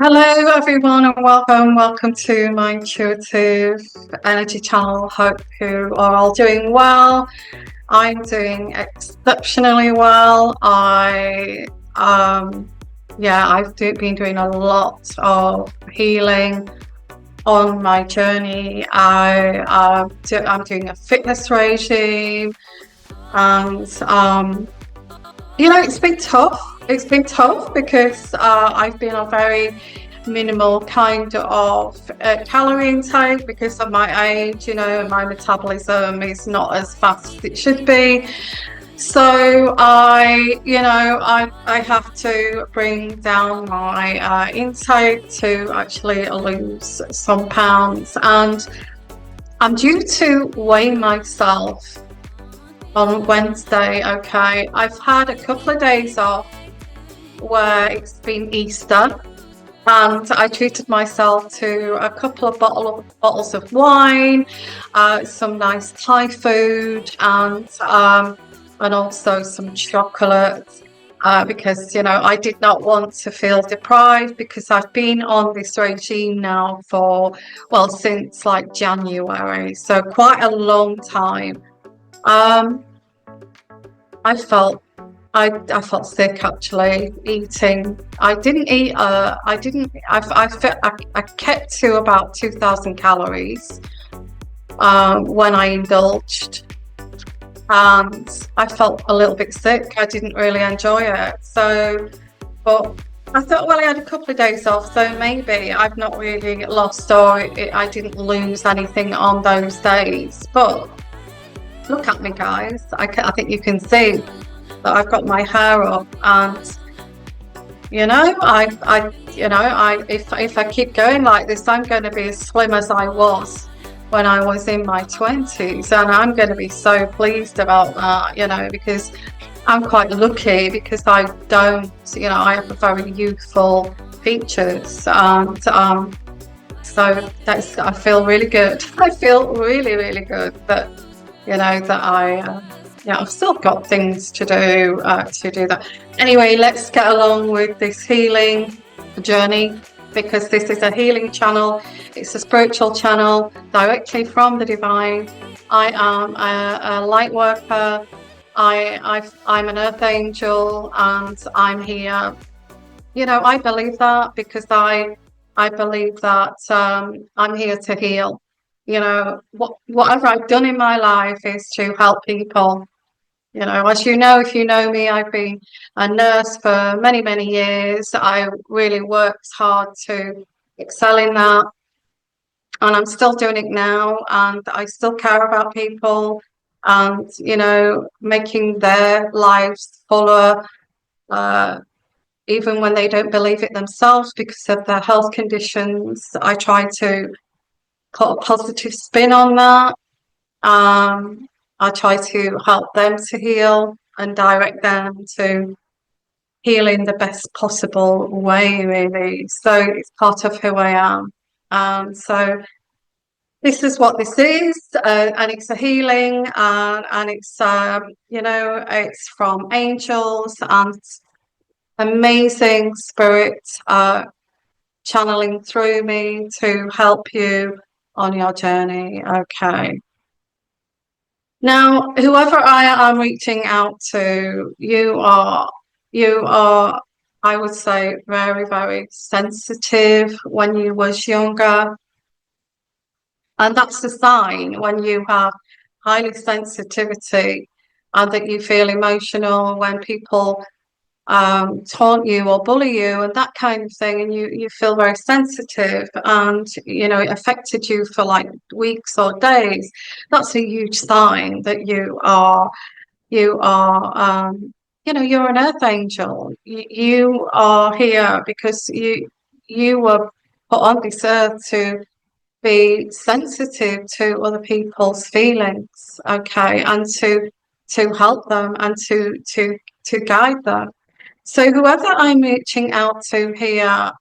Hello, everyone, and welcome to my intuitive energy channel. Hope you are all doing well. I'm doing exceptionally well. I've been doing a lot of healing on my journey. I'm doing a fitness regime, and it's been tough. It's been tough because I've been a very minimal kind of calorie intake because of my age, and my metabolism is not as fast as it should be. So I have to bring down my intake to actually lose some pounds, and I'm due to weigh myself on Wednesday. Okay, I've had a couple of days off where it's been Easter, and I treated myself to a couple of bottles of wine, some nice Thai food, and also some chocolate, because I did not want to feel deprived, because I've been on this regime now since like January, so quite a long time. I felt sick actually eating. I didn't eat. I kept to about 2,000 calories when I indulged, and I felt a little bit sick. I didn't really enjoy it. But I thought, well, I had a couple of days off, so maybe I've not really lost, or I didn't lose anything on those days. But look at me, guys. I think you can see that I've got my hair up, and if I keep going like this, I'm going to be as slim as I was when I was in my 20s, and I'm going to be so pleased about that, because I'm quite lucky, because I don't, I have very youthful features, and so I feel really good. I feel really, really good that I've still got things to do that. Anyway, let's get along with this healing journey, because this is a healing channel. It's a spiritual channel directly from the divine. I am a light worker. I'm an earth angel, and I'm here. I believe that, because I believe that I'm here to heal. Whatever I've done in my life is to help people. As if you know me, I've been a nurse for many, many years. I really worked hard to excel in that, and I'm still doing it now, and I still care about people, and making their lives fuller, even when they don't believe it themselves because of their health conditions. I try to put a positive spin on that. I try to help them to heal and direct them to heal in the best possible way, really. So it's part of who I am. So this is what this is, and it's a healing, and it's it's from angels and amazing spirits channeling through me to help you on your journey. Okay. Now, whoever I am reaching out to, you are, I would say, very, very sensitive when you was younger. And that's a sign when you have highly sensitivity, and that you feel emotional when people taunt you or bully you and that kind of thing, and you feel very sensitive, and it affected you for like weeks or days. That's a huge sign that you are you're an earth angel. You are here because you were put on this earth to be sensitive to other people's feelings, okay, and to help them, and to guide them. So whoever I'm reaching out to here,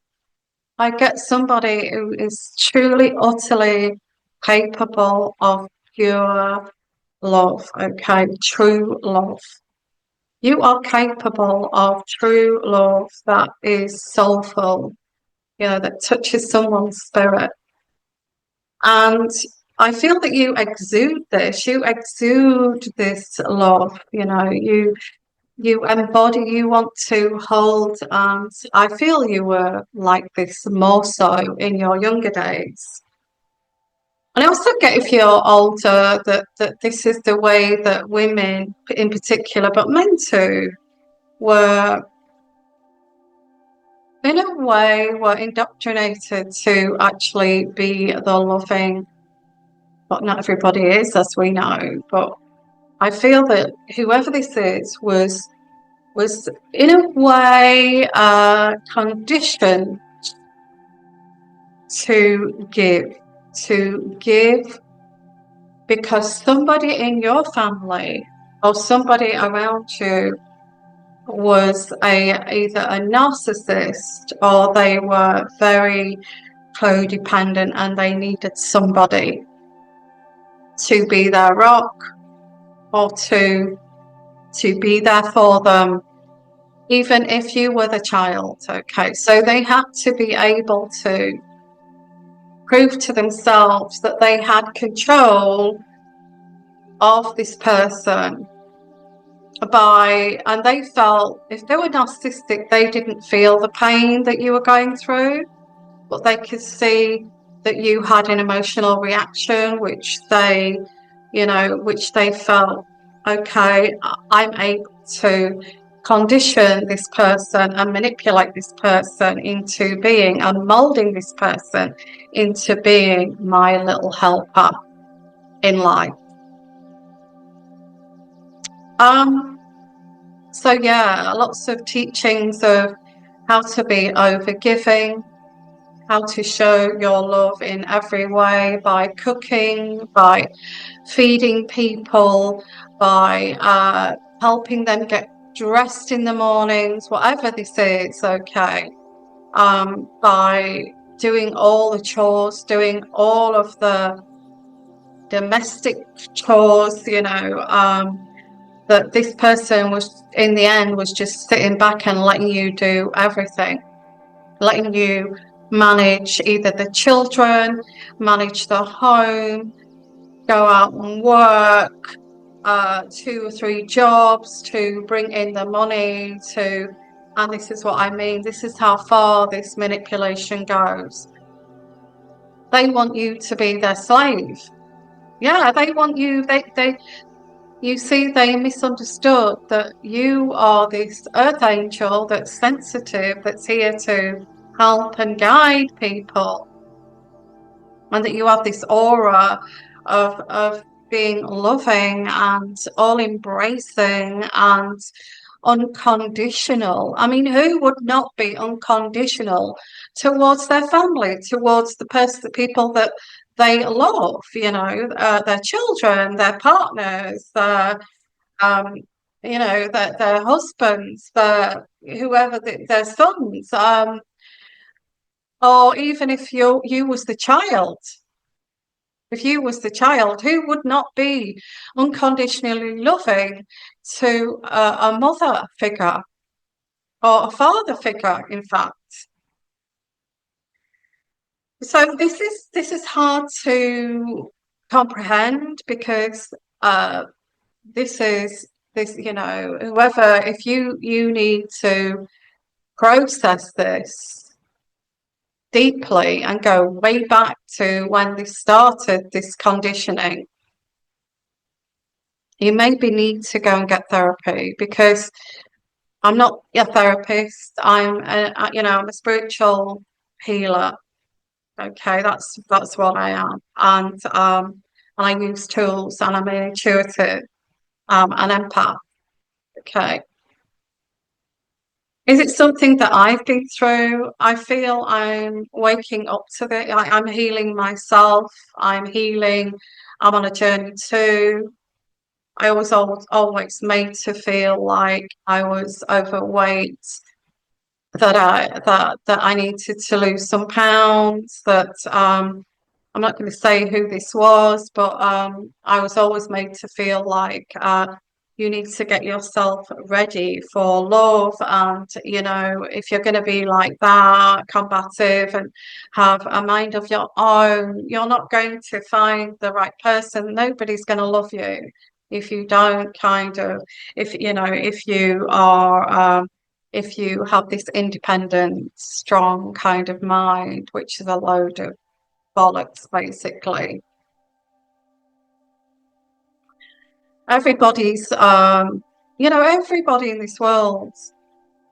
I get somebody who is truly, utterly capable of pure love, okay? True love. You are capable of true love that is soulful. that touches someone's spirit. And I feel that you exude this. You exude this love. You embody. You want to hold. And I feel you were like this more so in your younger days. And I also get if you're older that this is the way that women in particular, but men too, were in a way were indoctrinated to actually be the loving, but not everybody is, as we know. But I feel that whoever this is was in a way conditioned to give because somebody in your family or somebody around you was either a narcissist or they were very codependent and they needed somebody to be their rock or to be there for them, even if you were the child. Okay, so they had to be able to prove to themselves that they had control of this person and they felt if they were narcissistic, they didn't feel the pain that you were going through, but they could see that you had an emotional reaction, which they felt, okay, I'm able to condition this person and manipulate this person into being and molding this person into being my little helper in life. So yeah, lots of teachings of how to be overgiving, how to show your love in every way by cooking, by feeding people, by helping them get dressed in the mornings, whatever this is, okay. By doing all the chores, doing all of the domestic chores, that this person was in the end was just sitting back and letting you do everything, letting you manage either the children, manage the home, go out and work 2 or 3 jobs to bring in the money and this is what I mean, this is how far this manipulation goes. They want you to be their slave. Yeah, they want you, you see, they misunderstood that you are this earth angel that's sensitive, that's here to help and guide people, and that you have this aura of being loving and all embracing and unconditional. I mean, who would not be unconditional towards their family, towards the people that they love, their children, their partners, their husbands, their sons, or even if you was the child. If you was the child, who would not be unconditionally loving to a mother figure or a father figure, in fact? So this is hard to comprehend because whoever, if you need to process this deeply and go way back to when this started, this conditioning, you maybe need to go and get therapy, because I'm not a therapist. I'm a spiritual healer. Okay, that's what I am, and I use tools, and I'm an intuitive, an empath. Okay. Is it something that I've been through? I feel I'm waking up to it. I'm healing myself. I'm healing. I'm on a journey too. I was always made to feel like I was overweight, that I needed to lose some pounds, that I'm not going to say who this was, but I was always made to feel like you need to get yourself ready for love. And, you know, if you're going to be like that, combative and have a mind of your own, you're not going to find the right person. Nobody's going to love you if you don't kind of, if, you know, if you are, if you have this independent, strong kind of mind, which is a load of bollocks, basically. Everybody's, you know, everybody in this world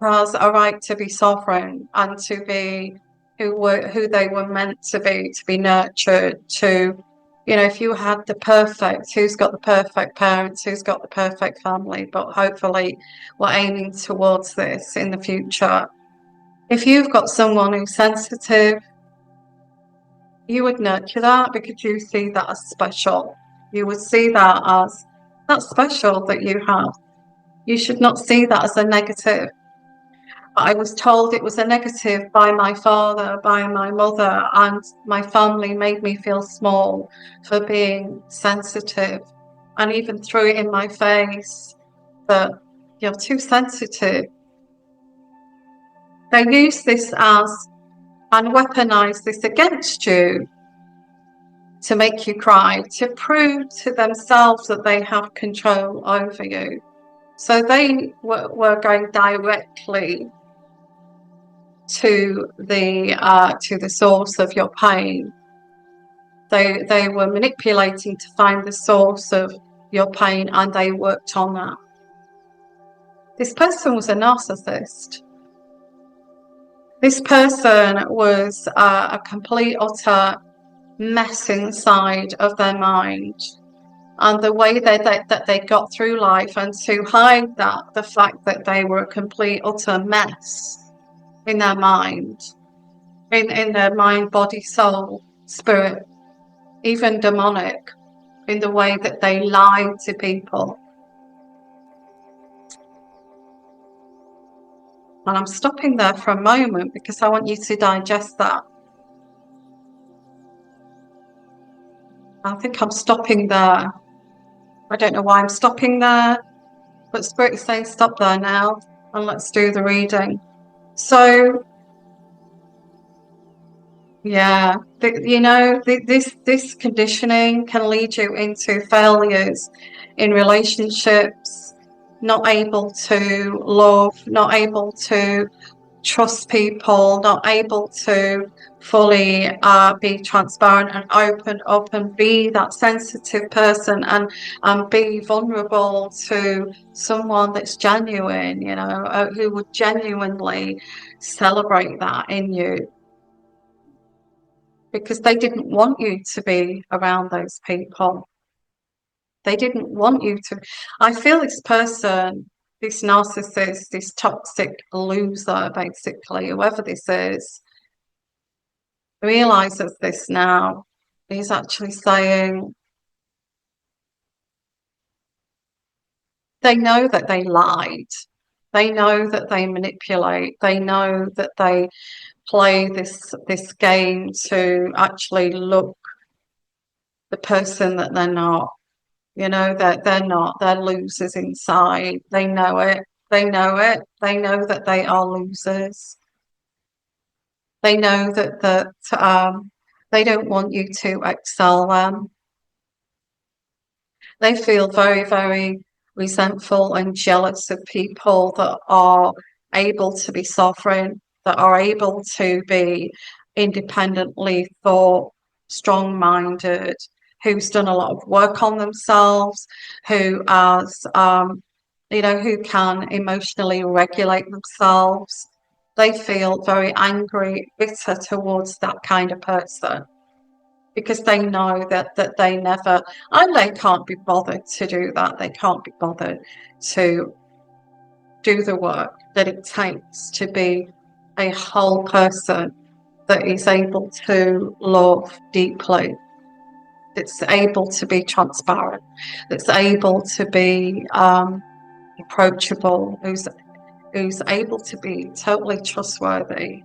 has a right to be sovereign and to be who they were meant to be nurtured to. You know, if you had the perfect, who's got the perfect parents, who's got the perfect family, but hopefully we're aiming towards this in the future. If you've got someone who's sensitive, you would nurture that because you see that as special. You would see that as that's special that you have. You should not see that as a negative. I was told it was a negative by my father, by my mother, and my family made me feel small for being sensitive, and even threw it in my face that you're too sensitive. They use this as and weaponize this against you to make you cry, to prove to themselves that they have control over you. So they were going directly to the source of your pain. They were manipulating to find the source of your pain, and they worked on that. This person was a narcissist. This person was a complete utter mess inside of their mind, and the way that they got through life, and to hide that, the fact that they were a complete utter mess in their mind, in their mind, body, soul, spirit, even demonic, in the way that they lied to people. And I'm stopping there for a moment because I want you to digest that. I think I'm stopping there. I don't know why I'm stopping there, but Spirit is saying stop there now and let's do the reading. So, yeah, you know, this conditioning can lead you into failures in relationships, not able to love, not able to trust people, not able to fully be transparent and open up and be that sensitive person and be vulnerable to someone that's genuine, you know, who would genuinely celebrate that in you. Because they didn't want you to be around those people. They didn't want you to. I feel this person, this narcissist, this toxic loser, basically, whoever this is, realizes this now. He's actually saying they know that they lied. They know that they manipulate. They know that they play this game to actually look the person that they're not. You know, that they're not, they're losers inside. They know it. They know it. They know that they are losers. They know that they don't want you to excel them. They feel very, very resentful and jealous of people that are able to be sovereign, that are able to be independently thought, strong-minded, who's done a lot of work on themselves, who has, you know, who can emotionally regulate themselves. They feel very angry, bitter towards that kind of person because they know that they never, and they can't be bothered to do that. They can't be bothered to do the work that it takes to be a whole person that is able to love deeply, that's able to be transparent, that's able to be approachable, who's able to be totally trustworthy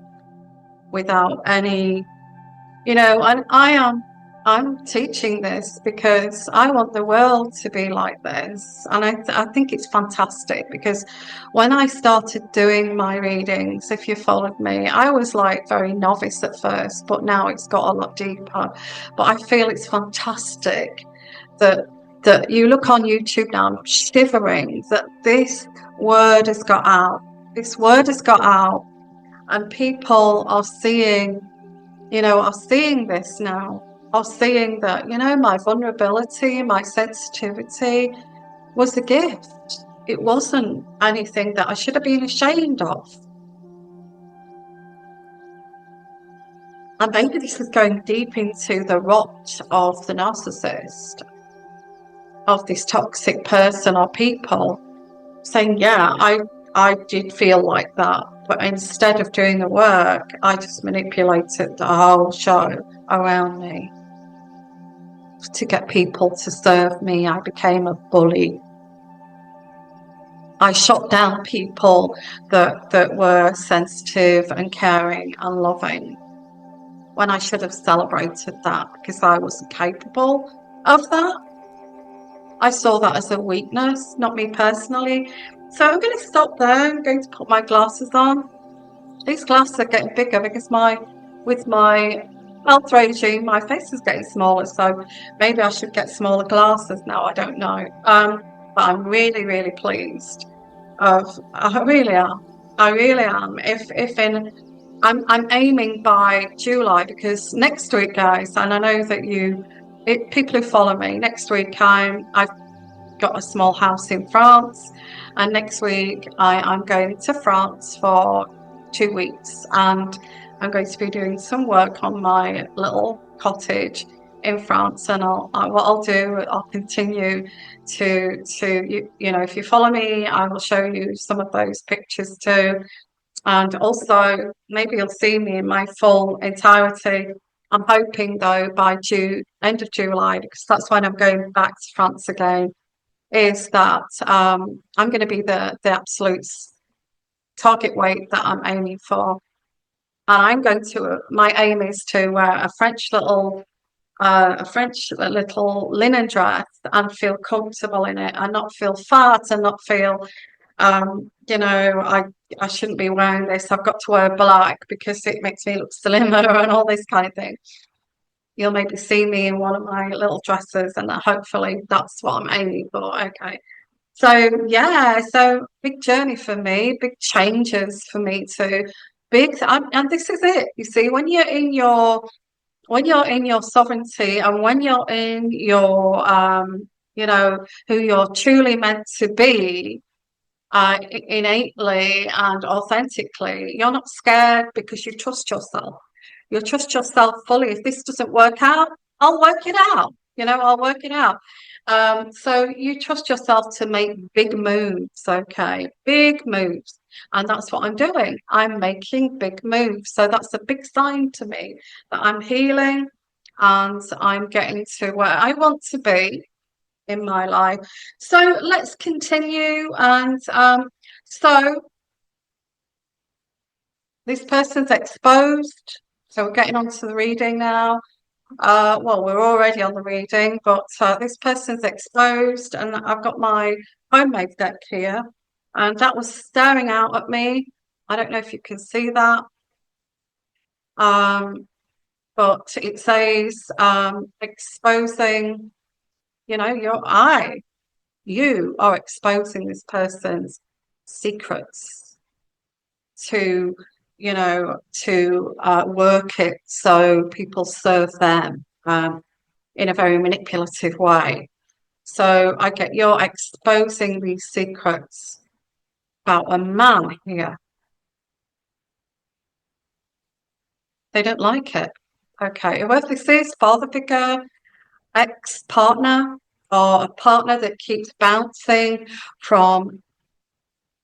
without any, you know, and I am I'm teaching this because I want the world to be like this. And I think it's fantastic because when I started doing my readings, if you followed me, I was like very novice at first, but now it's got a lot deeper. But I feel it's fantastic that you look on YouTube now, I'm shivering that this word has got out. This word has got out, and people are seeing, are seeing this now. Are seeing that, my vulnerability, my sensitivity was a gift. It wasn't anything that I should have been ashamed of. And maybe this is going deep into the rot of the narcissist, of this toxic person or people, saying, yeah, I did feel like that. But instead of doing the work, I just manipulated the whole show around me to get people to serve me. I became a bully. I shot down people that were sensitive and caring and loving when I should have celebrated that because I wasn't capable of that. I saw that as a weakness, not me personally. So I'm going to stop there. I'm going to put my glasses on. These glasses are getting bigger because with my health regime, my face is getting smaller. So maybe I should get smaller glasses now. I don't know. But I'm really, really pleased. I really am. I really am. I'm aiming by July because next week, guys, and I know that people who follow me, next week I've got a small house in France, and next week I'm going to France for 2 weeks, and I'm going to be doing some work on my little cottage in France. And what I'll do, I'll continue to if you follow me, I will show you some of those pictures too. And also, maybe you'll see me in my full entirety. I'm hoping, though, by end of July, because that's when I'm going back to France again, is that I'm going to be the absolute target weight that I'm aiming for. And my aim is to wear a French little linen dress and feel comfortable in it and not feel fat and not feel I shouldn't be wearing this. I've got to wear black because it makes me look slimmer and all this kind of thing. You'll maybe see me in one of my little dresses, and hopefully that's what I'm aiming for. Okay. So yeah, so big journey for me, big changes for me too. And this is it. You see, when you're in your sovereignty and when you're in your who you're truly meant to be, innately and authentically, you're not scared because you trust yourself. You trust yourself fully. If this doesn't work out, I'll work it out. I'll work it out. So you trust yourself to make big moves, okay? Big moves. And that's what I'm doing. I'm making big moves. So that's a big sign to me that I'm healing and I'm getting to where I want to be in my life. So let's continue. And so this person's exposed. So we're getting on to the reading now. Well, we're already on the reading, but this person's exposed, and I've got my homemade deck here, and that was staring out at me. I don't know if you can see that. But it says exposing, your eye. You are exposing this person's secrets to work it so people serve them in a very manipulative way. So I get you're exposing these secrets about a man here. They don't like it. Okay, whoever this is, father figure, ex-partner, or a partner that keeps bouncing from,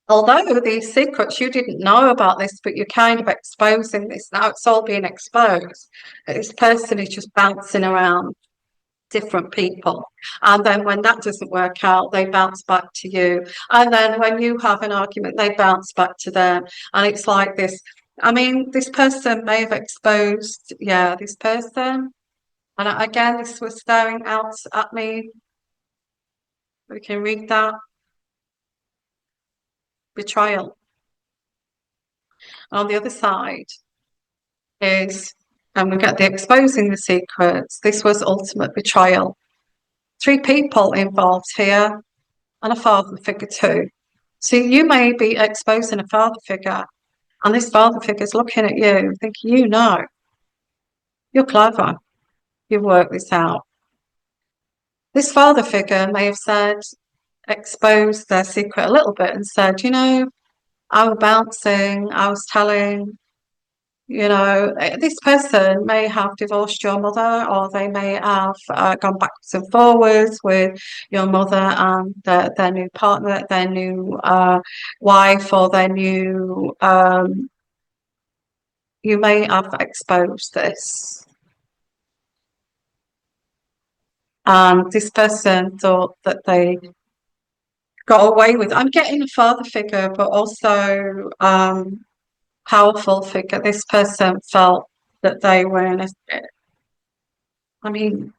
although these secrets, you didn't know about this, but you're kind of exposing this. Now it's all being exposed. This person is just bouncing around different people. And then when that doesn't work out, they bounce back to you. And then when you have an argument, they bounce back to them. And it's like this. I mean, this person may have exposed, this person And again, this was staring out at me. We can read that. Betrayal. And on the other side is, and we get the exposing the secrets. This was ultimate betrayal. 3 people involved here, and a father figure too. So you may be exposing a father figure, and this father figure is looking at you, thinking, you know, you're clever. You've worked this out. This father figure may have said, exposed their secret a little bit and said, you know, I was bouncing, I was telling, you know, this person may have divorced your mother, or they may have gone backwards and forwards with your mother and their new partner, their new wife, or their new, you may have exposed this. And this person thought that they got away with. I'm getting a father figure, but also powerful figure. This person felt that they were in a. I mean,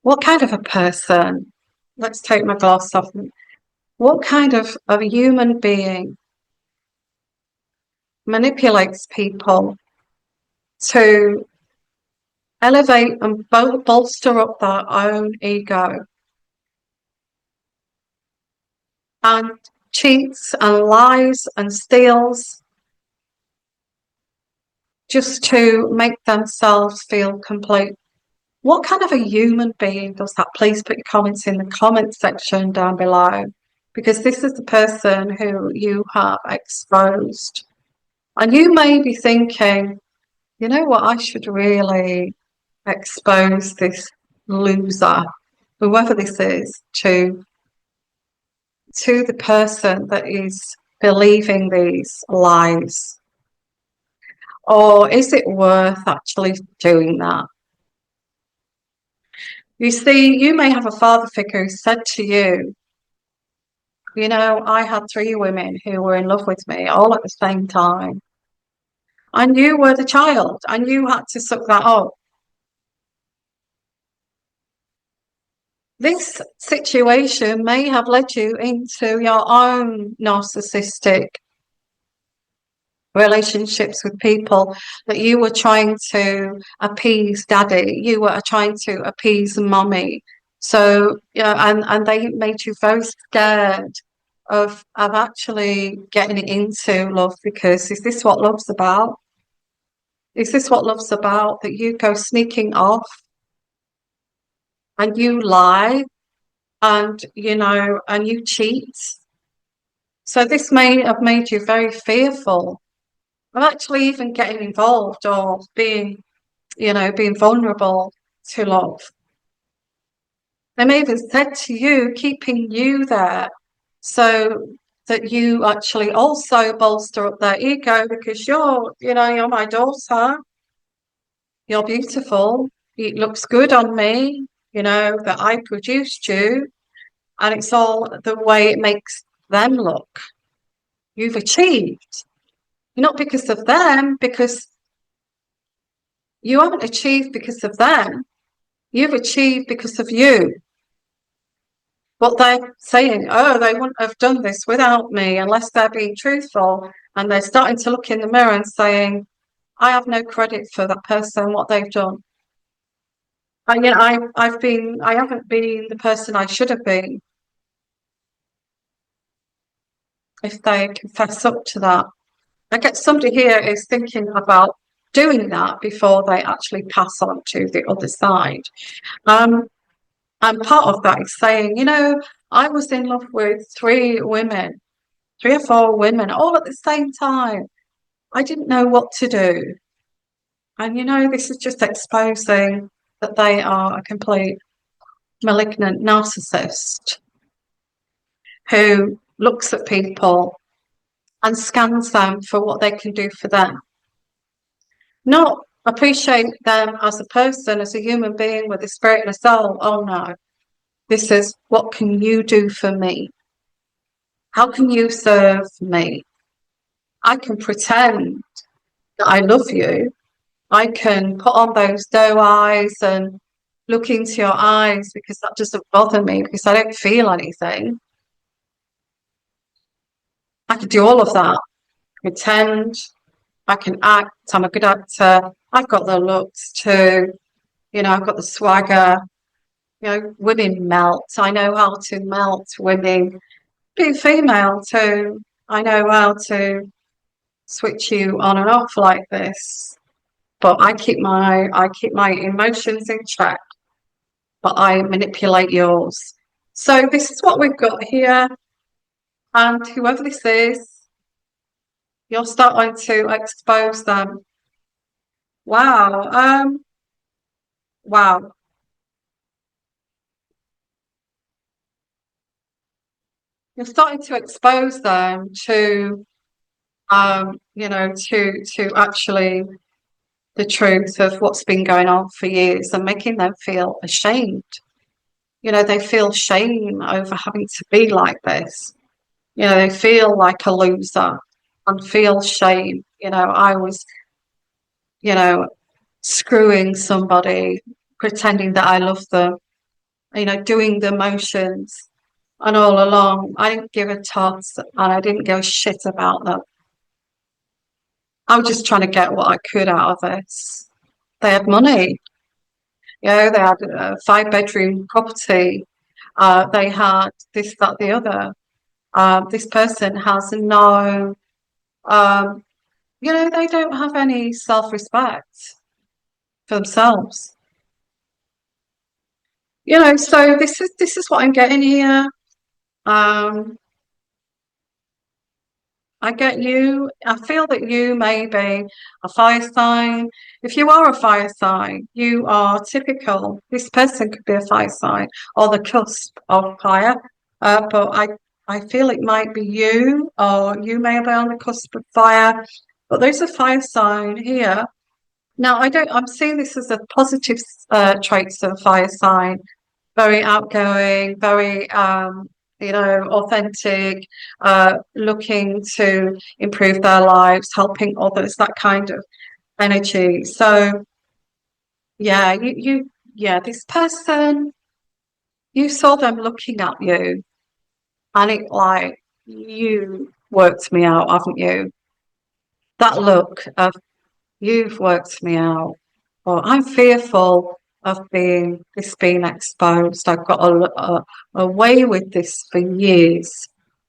what kind of a person? Let's take my gloss off. What kind of a human being manipulates people to elevate and bolster up their own ego and cheats and lies and steals just to make themselves feel complete? What kind of a human being does that? Please put your comments in the comment section down below, because this is the person who you have exposed. And you may be thinking, you know what, I should really expose this loser, whoever this is, to the person that is believing these lies. Or is it worth actually doing that? You see, you may have a father figure who said to you, you know, I had 3 women who were in love with me all at the same time. And you were the child, and you had to suck that up. This situation may have led you into your own narcissistic relationships with people that you were trying to appease daddy, you were trying to appease mommy. So, yeah, and they made you very scared of actually getting into love, because is this what love's about? Is this what love's about? That you go sneaking off and you lie and, you know, and you cheat. So this may have made you very fearful of actually even getting involved or being, you know, being vulnerable to love. They may have even said to you, keeping you there so that you actually also bolster up their ego, because you're, you know, you're my daughter, you're beautiful, it looks good on me, you know, that I produced you, and it's all the way it makes them look. You've achieved, not because of them, because you haven't achieved because of them, you've achieved because of you. What they're saying, oh, they wouldn't have done this without me, unless they're being truthful, and they're starting to look in the mirror and saying, I have no credit for that person, what they've done. And yet I haven't been the person I should have been. If they confess up to that, I get somebody here is thinking about doing that before they actually pass on to the other side. And part of that is saying, you know, I was in love with 3 women, 3 or 4 women, all at the same time. I didn't know what to do. And, you know, this is just exposing that they are a complete malignant narcissist who looks at people and scans them for what they can do for them. Not appreciate them as a person, as a human being with a spirit and a soul. Oh no. This is, what can you do for me? How can you serve me? I can pretend that I love you. I can put on those doe eyes and look into your eyes because that doesn't bother me because I don't feel anything. I can do all of that. Pretend, I can act, I'm a good actor. I've got the looks too. I've got the swagger. Women melt. I know how to melt women. Being female too. I know how to switch you on and off like this. But I keep my emotions in check, but I manipulate yours. So this is what we've got here. And whoever this is, you're starting to expose them. Wow. Wow. You're starting to expose them to to actually the truth of what's been going on for years and making them feel ashamed. They feel shame over having to be like this. They feel like a loser and feel shame. I was, you know, screwing somebody, pretending that I loved them, doing the motions. And all along, I didn't give a toss and I didn't give a shit about them. I was just trying to get what I could out of this. They had money, they had a 5-bedroom property. They had this, that, the other. This person has no, um, they don't have any self-respect for themselves. So this is what I'm getting here. Um, I get you. I feel that you may be a fire sign. If you are a fire sign, you are typical. This person could be a fire sign or the cusp of fire. But I feel it might be you, or you may be on the cusp of fire. But there's a fire sign here. Now, I'm seeing this as a positive traits of a fire sign. Very outgoing, very authentic, looking to improve their lives, helping others, that kind of energy. So yeah, yeah, this person, you saw them looking at you and it like, you worked me out, haven't you? That look of, you've worked me out. Or I'm fearful of being exposed. I've got a way with this for years,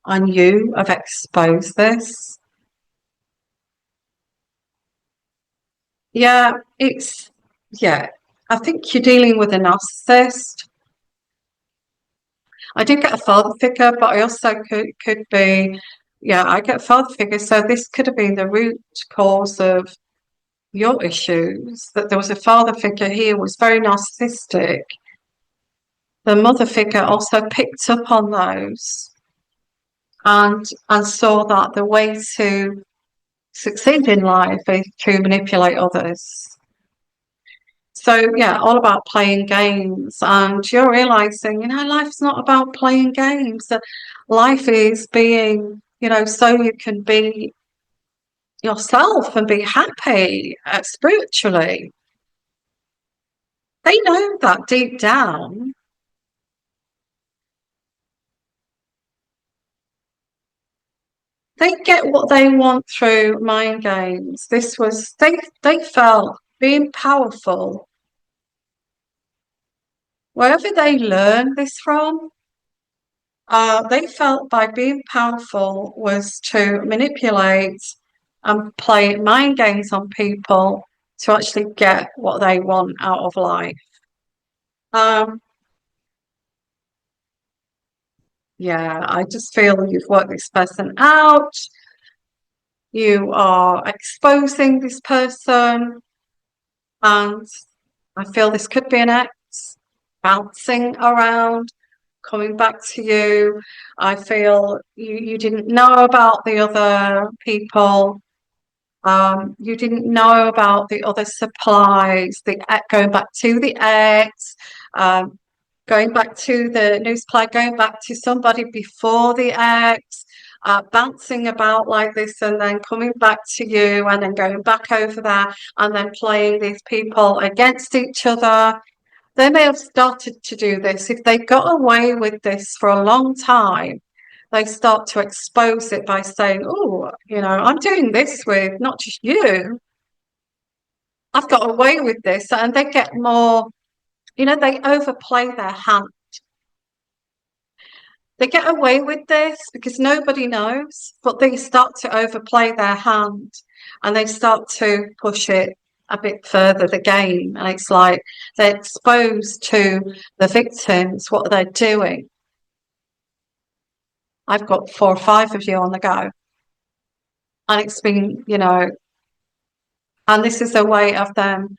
and you have exposed this. Yeah, yeah. I think you're dealing with a narcissist. I did get a father figure, but I also could be, yeah, I get a father figure. So this could have been the root cause of your issues, that there was a father figure here who was very narcissistic. The mother figure also picked up on those and saw that the way to succeed in life is to manipulate others. So yeah, all about playing games, and you're realizing, life's not about playing games. Life is being, so you can be yourself and be happy spiritually. They know that deep down. They get what they want through mind games. They felt being powerful. Wherever they learned this from, they felt by being powerful was to manipulate and play mind games on people to actually get what they want out of life. Um, yeah, I just feel you've worked this person out. You are exposing this person, and I feel this could be an ex bouncing around, coming back to you. I feel you didn't know about the other people. You didn't know about the other supplies, going back to the ex, going back to the new supply, going back to somebody before the ex. bouncing about like this and then coming back to you and then going back over there and then playing these people against each other. They may have started to do this. If they got away with this for a long time, they start to expose it by saying, oh, I'm doing this with not just you. I've got away with this. And they get more, they overplay their hand. They get away with this because nobody knows, but they start to overplay their hand and they start to push it a bit further, the game. And it's like they're exposed to the victims, what they're doing. I've got 4 or 5 of you on the go. And it's been, and this is a way of them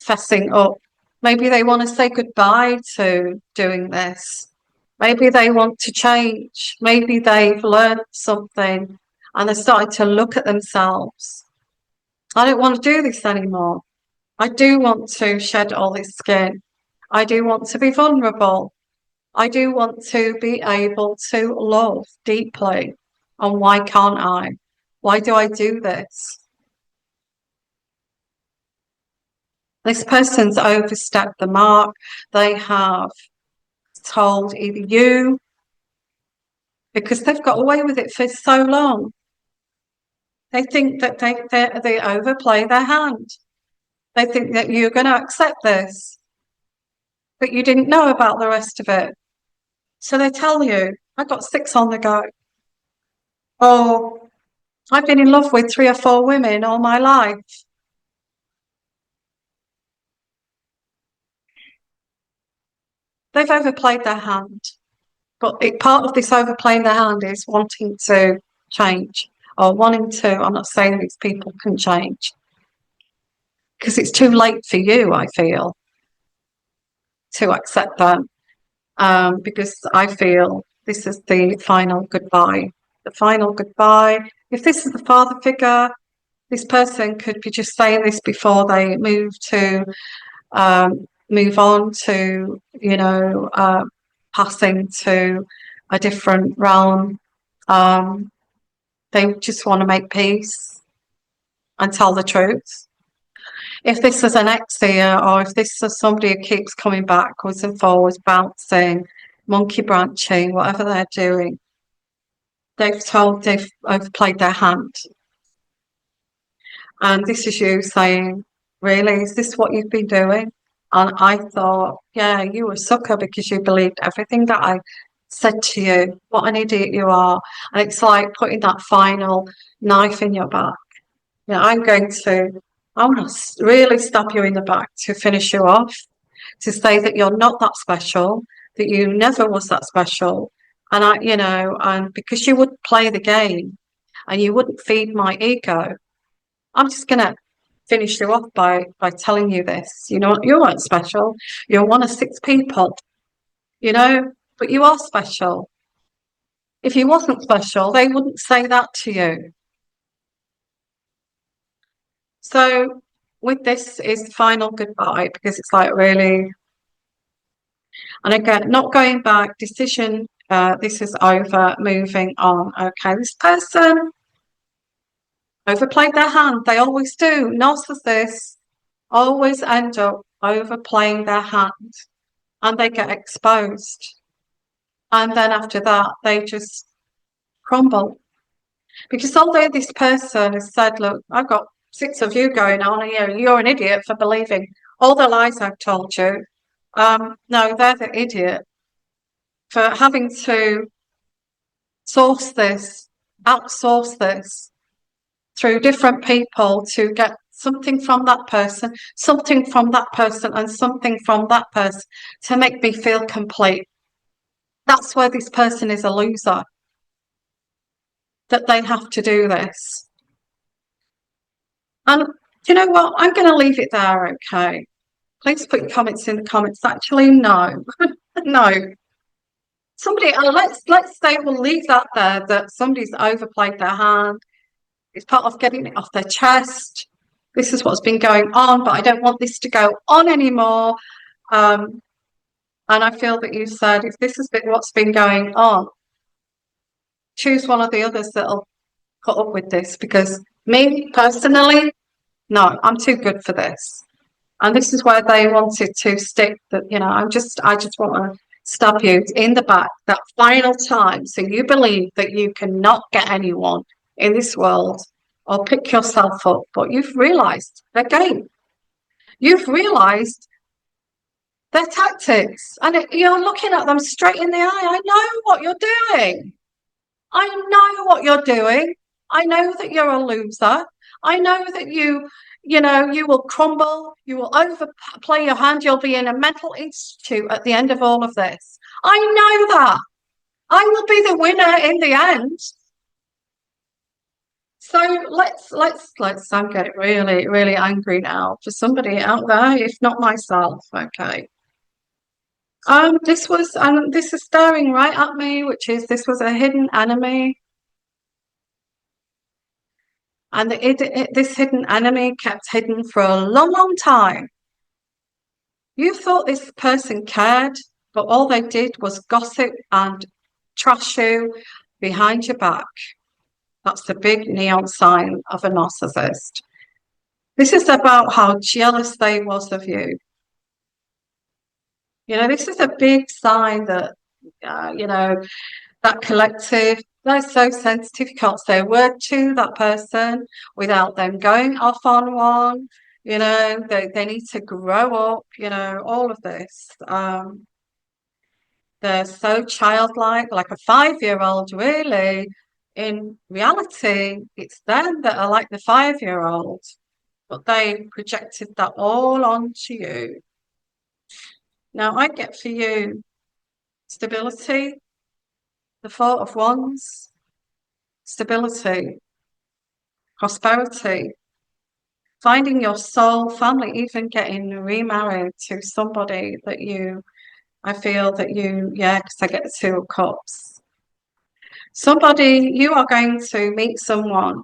fessing up. Maybe they want to say goodbye to doing this. Maybe they want to change. Maybe they've learned something and they're starting to look at themselves. I don't want to do this anymore. I do want to shed all this skin. I do want to be vulnerable. I do want to be able to love deeply. And why can't I? Why do I do this? This person's overstepped the mark. They have told either you, because they've got away with it for so long. They think that they overplay their hand. They think that you're going to accept this, but you didn't know about the rest of it. So they tell you, I got 6 on the go. Or I've been in love with 3 or 4 women all my life. They've overplayed their hand. But part of this overplaying their hand is wanting to change or wanting to, I'm not saying these people can change, because it's too late for you, I feel, to accept them. Because I feel this is the final goodbye. The final goodbye. If this is the father figure, this person could be just saying this before they move on to, passing to a different realm. They just want to make peace and tell the truth. If this is an ex here, or if this is somebody who keeps coming backwards and forwards, bouncing, monkey branching, whatever they're doing, they've overplayed their hand. And this is you saying, really, is this what you've been doing? And I thought, yeah, you were a sucker because you believed everything that I said to you. What an idiot you are. And it's like putting that final knife in your back. I'm going to really stab you in the back to finish you off, to say that you're not that special, that you never was that special. And and because you wouldn't play the game and you wouldn't feed my ego, I'm just going to finish you off by telling you this. You weren't special. You're one of 6 people, but you are special. If you wasn't special, they wouldn't say that to you. So with this is the final goodbye, because it's like really, and again, not going back, decision, this is over, moving on. Okay, this person overplayed their hand. They always do. Narcissists always end up overplaying their hand and they get exposed. And then after that, they just crumble. Because although this person has said, look, I've got 6 of you going on here, you're an idiot for believing all the lies I've told you. No, they're the idiot for having to outsource this through different people to get something from that person, something from that person, and something from that person to make me feel complete. That's where this person is a loser, that they have to do this. And you know what? I'm going to leave it there, okay? Please put your comments in the comments. Actually, no. No. Somebody, let's say we'll leave that there, that somebody's overplayed their hand. It's part of getting it off their chest. This is what's been going on, but I don't want this to go on anymore. And I feel that you said, if this has been what's been going on, choose one of the others that'll put up with this, because me personally, no, I'm too good for this. And this is where they wanted to stick that, I just want to stab you in the back that final time. So you believe that you cannot get anyone in this world or pick yourself up, but you've realized their game. You've realized their tactics, and you're looking at them straight in the eye. I know what you're doing. I know what you're doing. I know that you're a loser. I know that you will crumble. You will overplay your hand. You'll be in a mental institute at the end of all of this. I know that. I will be the winner in the end. So I'm getting really, really angry now for somebody out there, if not myself. Okay. This is staring right at me, this was a hidden enemy. And this hidden enemy kept hidden for a long, long time. You thought this person cared, but all they did was gossip and trash you behind your back. That's the big neon sign of a narcissist. This is about how jealous they was of you. This is a big sign that, that collective, they're so sensitive. You can't say a word to that person without them going off on one. They need to grow up, all of this. They're so childlike, like a 5-year-old, really. In reality, it's them that are like the 5-year-old, but they projected that all onto you. Now, I get for you stability, the Four of Wands, stability, prosperity, finding your soul family, even getting remarried to somebody that I feel that because I get the Two of Cups. You are going to meet someone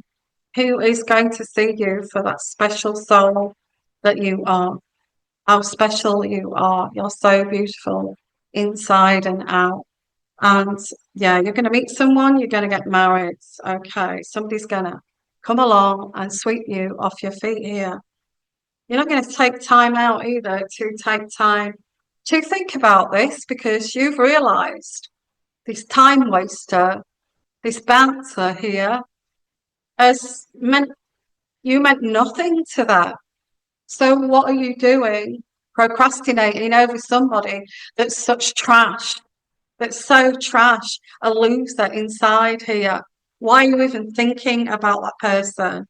who is going to see you for that special soul that you are, how special you are. You're so beautiful inside and out. And you're going to meet someone, you're going to get married. Okay, somebody's going to come along and sweep you off your feet here. You're not going to take time out either to take time to think about this, because you've realized this time waster, this bouncer here, you meant nothing to that. So what are you doing? Procrastinating over somebody that's such trash, that's so trash, a loser inside here. Why are you even thinking about that person?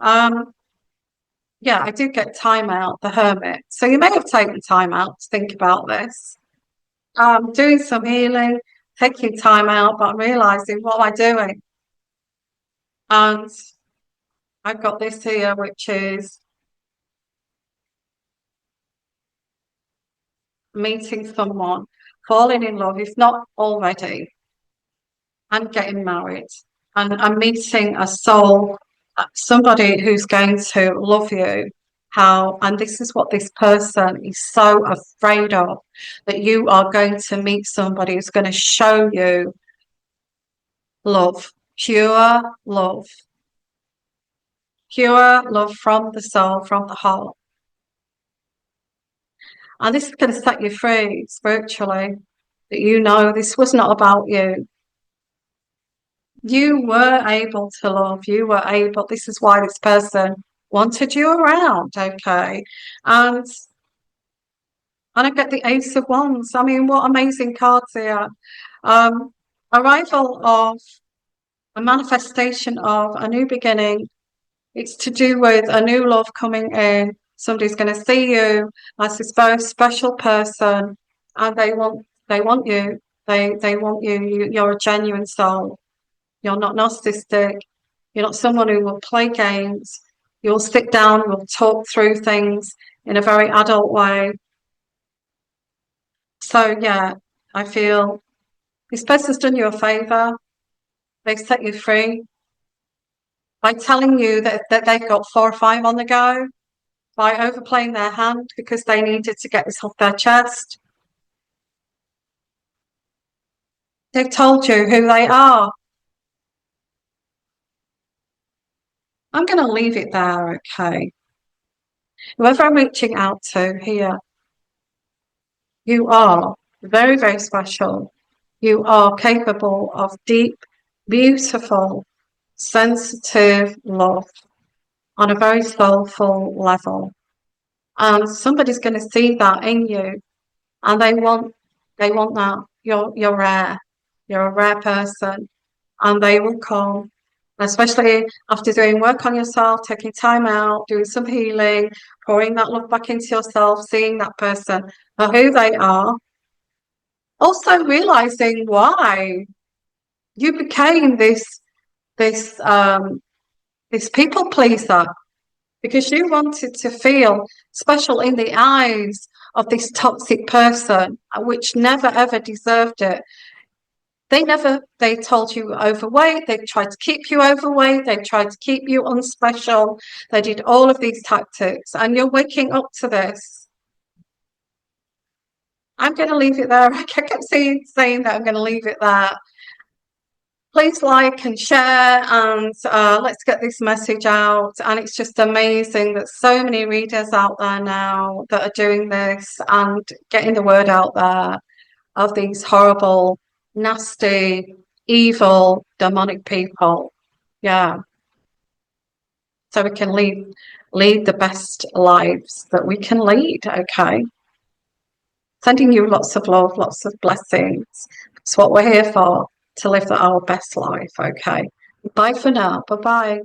I do get time out, the Hermit. So you may have taken time out to think about this. Doing some healing, taking time out, but I'm realizing, what am I doing? And I've got this here, which is meeting someone, falling in love, if not already, and getting married. And I'm meeting a soul, somebody who's going to love you. And this is what this person is so afraid of, that you are going to meet somebody who's going to show you love, pure love from the soul, from the heart. And this is going to set you free spiritually, that this was not about you. You were able to love, this is why this person wanted you around, okay? And I get the Ace of Wands. I mean, what amazing cards here. Arrival of a manifestation of a new beginning. It's to do with a new love coming in. Somebody's going to see you as this very special person, and they want you. They want you. You're a genuine soul. You're not narcissistic. You're not someone who will play games. You'll sit down, you'll talk through things in a very adult way. So I feel this person's done you a favor. They've set you free by telling you that they've got 4 or 5 on the go, by overplaying their hand because they needed to get this off their chest. They've told you who they are. I'm going to leave it there, okay? Whoever I'm reaching out to here, you are very, very special. You are capable of deep, beautiful, sensitive love on a very soulful level. And somebody's going to see that in you, and they want that. You're rare. You're a rare person, and they will come, especially after doing work on yourself, taking time out, doing some healing, pouring that love back into yourself, seeing that person for who they are, also realizing why you became this this people pleaser, because you wanted to feel special in the eyes of this toxic person, which never ever deserved it. They told you overweight, they tried to keep you overweight, they tried to keep you unspecial, they did all of these tactics, and you're waking up to this. I'm going to leave it there. I kept saying that I'm going to leave it there. Please like and share, and let's get this message out. And it's just amazing that so many readers out there now that are doing this and getting the word out there of these horrible, nasty, evil, demonic people. Yeah. So we can lead the best lives that we can lead, okay? Sending you lots of love, lots of blessings. It's what we're here for, to live our best life, okay? Bye for now. Bye-bye.